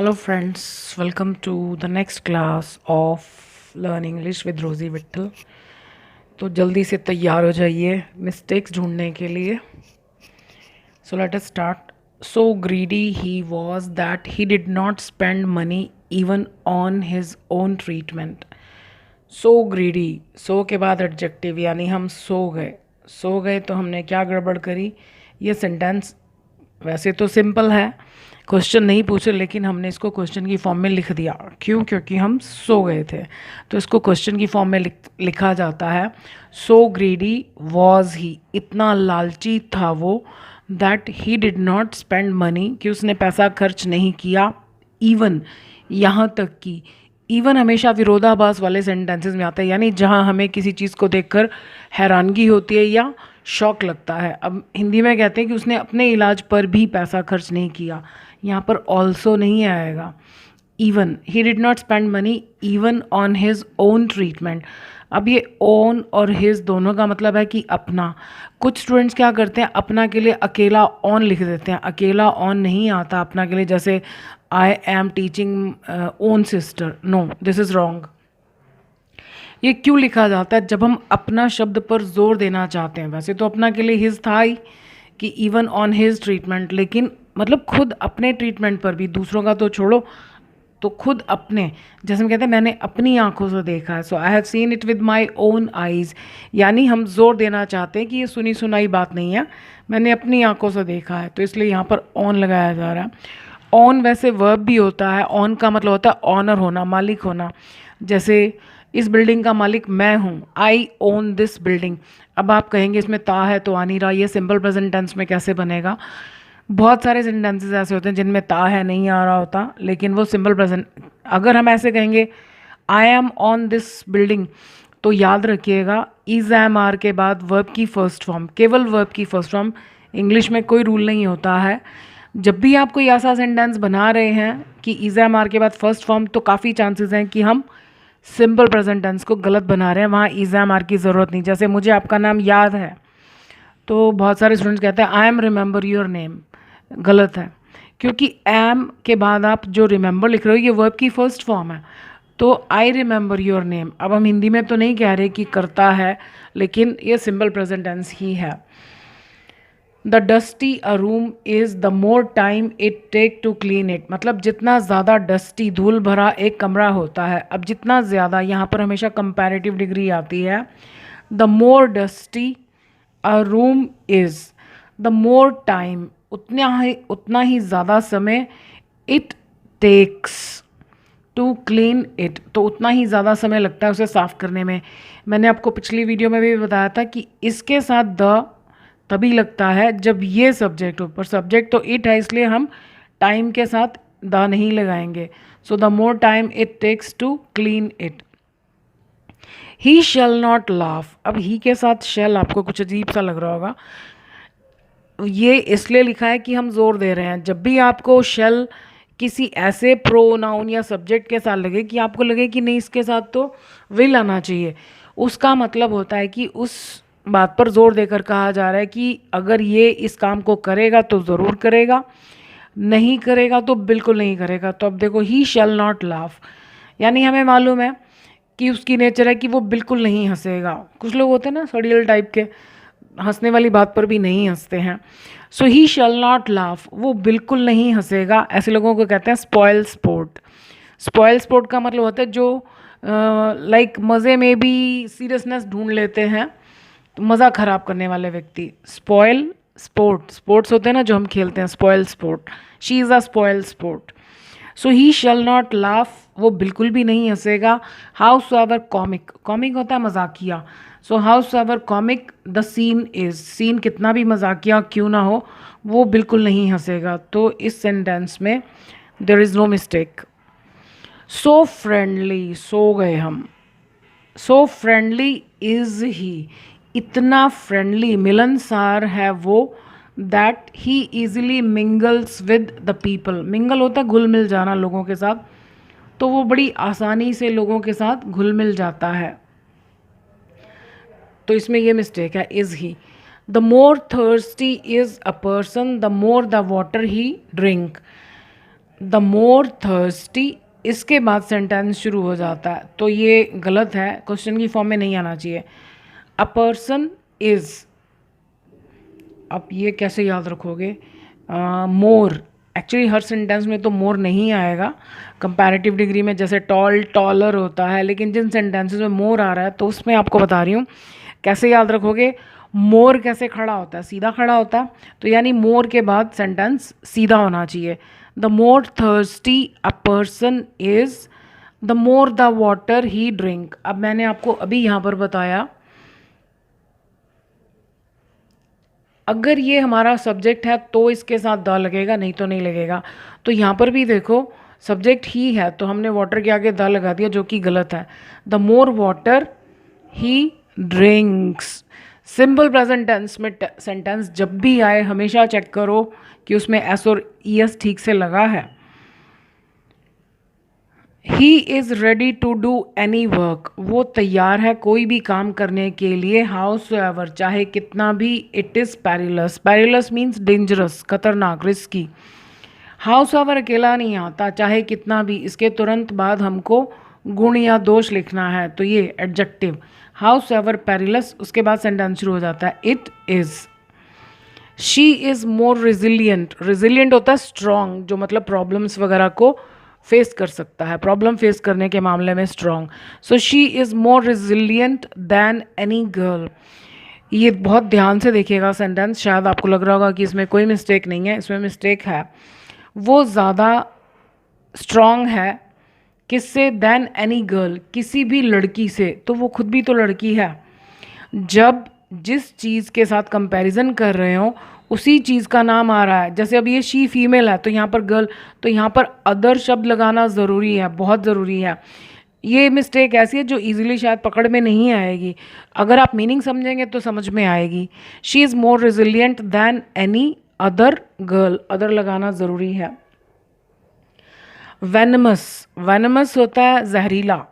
Hello friends, welcome to the next class of Learn English with Rosie Vittal। तो जल्दी से तैयार हो जाइए मिस्टेक्स ढूंढने के लिए। So let us start. So greedy he was that he did not spend money even on his own treatment. So greedy, so के बाद एडजेक्टिव यानी हम सो गए तो हमने क्या गड़बड़ करी। ये सेंटेंस वैसे तो सिंपल है, क्वेश्चन नहीं पूछे, लेकिन हमने इसको क्वेश्चन की फॉर्म में लिख दिया। क्यों? क्योंकि हम सो गए थे, तो इसको क्वेश्चन की फॉर्म में लिखा जाता है। सो ग्रीडी वॉज ही, इतना लालची था वो, that he did not spend money, कि उसने पैसा खर्च नहीं किया। इवन, यहाँ तक कि, इवन हमेशा विरोधाभास वाले सेंटेंसेस में आता है, यानी जहाँ हमें किसी चीज़ को देखकर हैरानगी होती है या शौक लगता है। अब हिंदी में कहते हैं कि उसने अपने इलाज पर भी पैसा खर्च नहीं किया, यहाँ पर ऑल्सो नहीं आएगा। Even, he did not spend money even on his own treatment. अब ये ओन और हिज दोनों का मतलब है कि अपना। कुछ स्टूडेंट्स क्या करते हैं, अपना के लिए अकेला ऑन लिख देते हैं। अकेला ऑन नहीं आता अपना के लिए, जैसे I am teaching own sister. No, this is wrong. ये क्यों लिखा जाता है? जब हम अपना शब्द पर जोर देना चाहते हैं। वैसे तो अपना के लिए हिज था ही कि इवन ऑन हिज ट्रीटमेंट, लेकिन मतलब खुद अपने ट्रीटमेंट पर भी, दूसरों का तो छोड़ो, तो खुद अपने, जैसे हम कहते हैं मैंने अपनी आंखों से देखा है। So I have seen it with my own eyes, यानी हम जोर देना चाहते हैं कि ये सुनी सुनाई बात नहीं है, मैंने अपनी आंखों से देखा है, तो इसलिए यहाँ पर ऑन लगाया जा रहा है। ऑन वैसे वर्ब भी होता है। ऑन का मतलब होता है ऑनर होना, मालिक होना। जैसे इस बिल्डिंग का मालिक मैं हूँ, आई ओन दिस बिल्डिंग। अब आप कहेंगे इसमें ता है तो आ नहीं रहा, ये सिंपल प्रेजेंट टेंस में कैसे बनेगा? बहुत सारे सेंटेंसेस ऐसे होते हैं जिनमें ता है नहीं आ रहा होता, लेकिन वो सिंपल प्रेजेंट। अगर हम ऐसे कहेंगे I am on this building, तो याद रखिएगा इज एम आर के बाद वर्ब की फर्स्ट फॉर्म, केवल वर्ब की फर्स्ट फॉर्म। इंग्लिश में कोई रूल नहीं होता है। जब भी आप कोई ऐसा सेंटेंस बना रहे हैं कि इज एम आर के बाद फर्स्ट फॉर्म, तो काफ़ी चांसेस हैं कि हम सिंपल प्रेजेंट टेंस को गलत बना रहे हैं, वहाँ इज एम आर की ज़रूरत नहीं। जैसे मुझे आपका नाम याद है, तो बहुत सारे स्टूडेंट्स कहते हैं I am remember your name. गलत है, क्योंकि एम के बाद आप जो रिमेंबर लिख रहे हो ये वर्ब की फर्स्ट फॉर्म है। तो आई रिमेंबर योर नेम, अब हम हिंदी में तो नहीं कह रहे कि करता है, लेकिन ये सिंपल प्रेजेंट टेंस ही है। The dusty a room is the more time it take to clean it, मतलब जितना ज़्यादा डस्टी, धूल भरा एक कमरा होता है। अब जितना ज़्यादा, यहाँ पर हमेशा कंपैरेटिव डिग्री आती है। The more dusty a room is, the more time, उतना ही ज़्यादा समय, it takes to clean it, तो उतना ही ज़्यादा समय लगता है उसे साफ़ करने में। मैंने आपको पिछली वीडियो में भी बताया था कि इसके साथ द तभी लगता है जब ये सब्जेक्ट हो, पर सब्जेक्ट तो इट है, इसलिए हम टाइम के साथ द नहीं लगाएंगे। So the more time it takes to clean it. He shall not laugh, अब ही के साथ शैल आपको कुछ अजीब सा लग रहा होगा, ये इसलिए लिखा है कि हम जोर दे रहे हैं। जब भी आपको शैल किसी ऐसे प्रोनाउन या सब्जेक्ट के साथ लगे कि आपको लगे कि नहीं इसके साथ तो विल आना चाहिए, उसका मतलब होता है कि उस बात पर जोर देकर कहा जा रहा है कि अगर ये इस काम को करेगा तो ज़रूर करेगा, नहीं करेगा तो बिल्कुल नहीं करेगा। तो अब देखो ही शैल नॉट लाफ, यानी हमें मालूम है कि उसकी नेचर है कि वो बिल्कुल नहीं हंसेगा। कुछ लोग होते हैं ना सड़ियल टाइप के, हंसने वाली बात पर भी नहीं हंसते हैं। सो ही शैल नॉट लाफ, वो बिल्कुल नहीं हंसेगा। ऐसे लोगों को कहते हैं स्पॉयल स्पोर्ट। स्पॉयल स्पोर्ट का मतलब होता है जो लाइक मज़े में भी सीरियसनेस ढूंढ लेते हैं, तो मज़ा ख़राब करने वाले व्यक्ति। स्पॉयल स्पोर्ट, स्पोर्ट्स होते हैं ना जो हम खेलते हैं, spoilsport. She is a spoilsport. So he shall not laugh, वो बिल्कुल भी नहीं हंसेगा। हाउस एवर कॉमिक, कॉमिक होता है मजाकिया। So however comic the scene is, scene कितना भी मजाकिया क्यों ना हो, वो बिल्कुल नहीं हंसेगा। तो इस सेंटेंस में there is no mistake. So friendly, सो गए हम। सो फ्रेंडली इज़ ही, इतना फ्रेंडली, मिलनसार है वो, that he easily mingles with the people. Mingle होता है घुल मिल जाना लोगों के साथ, तो वो बड़ी आसानी से लोगों के साथ घुल मिल जाता है। तो इसमें ये मिस्टेक है, is he. The more thirsty is a person the more the water he drink. The more thirsty, इसके बाद सेंटेंस शुरू हो जाता है, तो ये गलत है, क्वेश्चन की फॉर्म में नहीं आना चाहिए। अ पर्सन इज, अब ये कैसे याद रखोगे? मोर, एक्चुअली हर सेंटेंस में तो मोर नहीं आएगा। कंपैरेटिव डिग्री में जैसे टॉल टॉलर होता है, लेकिन जिन सेंटेंसेस में मोर आ रहा है तो उसमें आपको बता रही हूँ कैसे याद रखोगे। मोर कैसे खड़ा होता है? सीधा खड़ा होता है, तो यानी मोर के बाद सेंटेंस सीधा होना चाहिए। The more thirsty a person is, the more the water he drink. अब मैंने आपको अभी यहाँ पर बताया, अगर ये हमारा सब्जेक्ट है तो इसके साथ द लगेगा, नहीं तो नहीं लगेगा। तो यहाँ पर भी देखो सब्जेक्ट ही है तो हमने वाटर के आगे द लगा दिया, जो कि गलत है। The more water he drinks. Simple present tense में सेंटेंस जब भी आए हमेशा चेक करो कि उसमें एस और ई एस ठीक से लगा है। He is ready to do any work, वो तैयार है कोई भी काम करने के लिए। हाउस एवर, चाहे कितना भी। It is perilous, perilous means dangerous, खतरनाक, रिस्की। हाउस एवर अकेला नहीं आता, चाहे कितना भी, इसके तुरंत बाद हमको गुण या दोष लिखना है, तो ये एडजेक्टिव। हाउस एवर पेरिलस, उसके बाद सेंटेंस शुरू हो जाता है it is. She is more resilient, resilient होता है स्ट्रॉन्ग, जो मतलब प्रॉब्लम्स वगैरह को फेस कर सकता है, प्रॉब्लम फेस करने के मामले में strong. So she is more resilient than any girl. ये बहुत ध्यान से देखिएगा सेंटेंस, शायद आपको लग रहा होगा कि इसमें कोई मिस्टेक नहीं है, इसमें मिस्टेक है। वो ज़्यादा स्ट्रॉन्ग है किससे? दैन एनी गर्ल, किसी भी लड़की से, तो वो खुद भी तो लड़की है। जब जिस चीज़ के साथ कंपैरिजन कर रहे हो उसी चीज़ का नाम आ रहा है, जैसे अब ये शी फीमेल है तो यहाँ पर गर्ल, तो यहाँ पर अदर शब्द लगाना ज़रूरी है, बहुत ज़रूरी है। ये मिस्टेक ऐसी है जो इजीली शायद पकड़ में नहीं आएगी, अगर आप मीनिंग समझेंगे तो समझ में आएगी। She is more resilient than any other girl, other लगाना ज़रूरी है। वेनमस, वेनमस होता है जहरीला।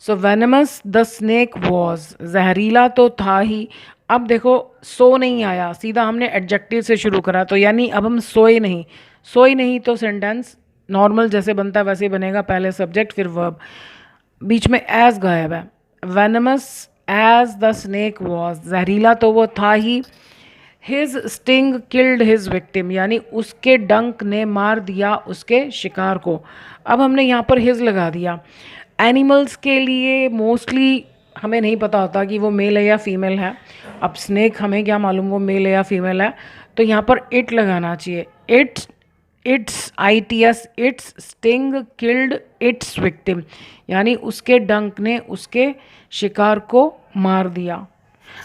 सो वेनमस द स्नेक वॉज, जहरीला तो था ही। अब देखो सो नहीं आया, सीधा हमने एडजेक्टिव से शुरू करा, तो यानी अब हम सोए नहीं, सोए नहीं तो सेंटेंस नॉर्मल जैसे बनता है वैसे ही बनेगा, पहले सब्जेक्ट फिर वर्ब, बीच में एज गायब है। Venomous as the snake was, जहरीला तो वो था ही। His sting killed his victim, यानी उसके डंक ने मार दिया उसके शिकार को। अब हमने यहाँ पर हिज लगा दिया। एनिमल्स के लिए मोस्टली हमें नहीं पता होता कि वो मेल है या फीमेल है, अब स्नेक हमें क्या मालूम वो मेल है या फीमेल है, तो यहाँ पर इट लगाना चाहिए। It's I T S, it's sting killed it's victim, यानी उसके डंक ने उसके शिकार को मार दिया।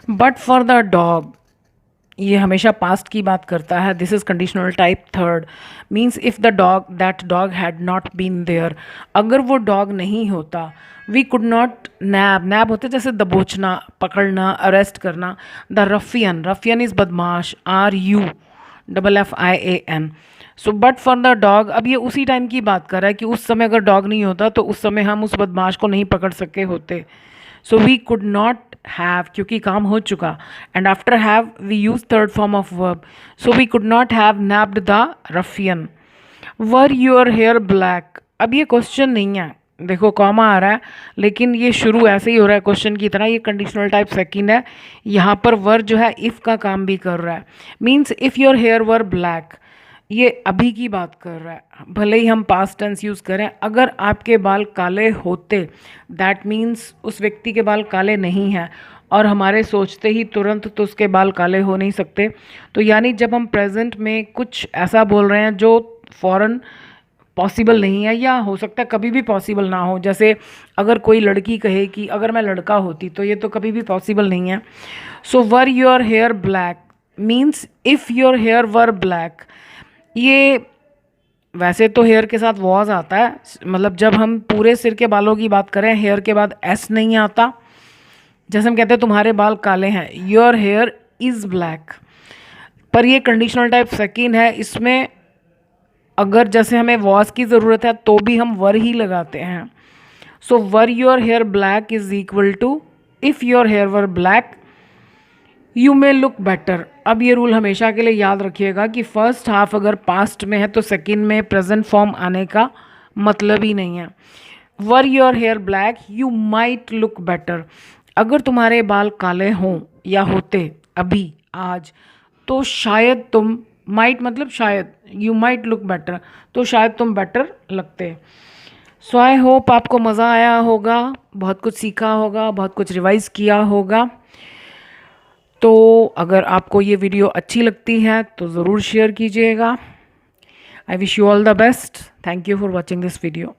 बट फॉर द डॉग, ये हमेशा पास्ट की बात करता है। This is conditional type third, means if the dog, that dog had not been there, अगर वो डॉग नहीं होता। We could not nab, nab होते जैसे दबोचना, पकड़ना, अरेस्ट करना। द रफियन, रफियन इज़ बदमाश, RUFFIAN। So but for the dog, अब ये उसी टाइम की बात कर रहा है कि उस समय अगर डॉग नहीं होता तो उस समय हम उस बदमाश को नहीं पकड़ सके होते। So we could not have, क्योंकि काम हो चुका, and after have we use third form of verb, so we could not have nabbed the ruffian. Were your hair black, अब ये क्वेश्चन नहीं है, देखो कॉमा आ रहा है लेकिन ये शुरू ऐसे ही हो रहा है क्वेश्चन की तरह, ये कंडीशनल टाइप सेकंड है। यहाँ पर वर जो है इफ़ का काम भी कर रहा है, means if your hair were black, ये अभी की बात कर रहा है, भले ही हम पास्ट टेंस यूज़ करें। अगर आपके बाल काले होते, दैट मीन्स उस व्यक्ति के बाल काले नहीं हैं, और हमारे सोचते ही तुरंत तो उसके बाल काले हो नहीं सकते। तो यानी जब हम प्रेजेंट में कुछ ऐसा बोल रहे हैं जो फ़ौरन पॉसिबल नहीं है, या हो सकता है कभी भी पॉसिबल ना हो, जैसे अगर कोई लड़की कहे कि अगर मैं लड़का होती, तो ये तो कभी भी पॉसिबल नहीं है। So were your hair black means if your hair were black, ये वैसे तो हेयर के साथ वॉज आता है, मतलब जब हम पूरे सिर के बालों की बात करें हेयर के बाद एस नहीं आता, जैसे हम कहते हैं तुम्हारे बाल काले हैं, योर हेयर इज़ ब्लैक। पर ये कंडीशनल टाइप सेकंड है, इसमें अगर जैसे हमें वॉज की ज़रूरत है तो भी हम वर ही लगाते हैं। So were your hair black is equal to if your hair were black, you may look better. अब ये रूल हमेशा के लिए याद रखिएगा कि फर्स्ट हाफ अगर पास्ट में है तो सेकंड में प्रेजेंट फॉर्म आने का मतलब ही नहीं है। Were your hair black you might look better. अगर तुम्हारे बाल काले हों या होते अभी आज, तो शायद तुम, माइट मतलब शायद, यू माइट लुक बेटर, तो शायद तुम बेटर लगते। सो आई होप आपको मज़ा आया होगा, बहुत कुछ सीखा होगा, बहुत कुछ रिवाइज किया होगा। तो अगर आपको ये वीडियो अच्छी लगती है तो ज़रूर शेयर कीजिएगा। I wish you all the best. Thank you for watching this video.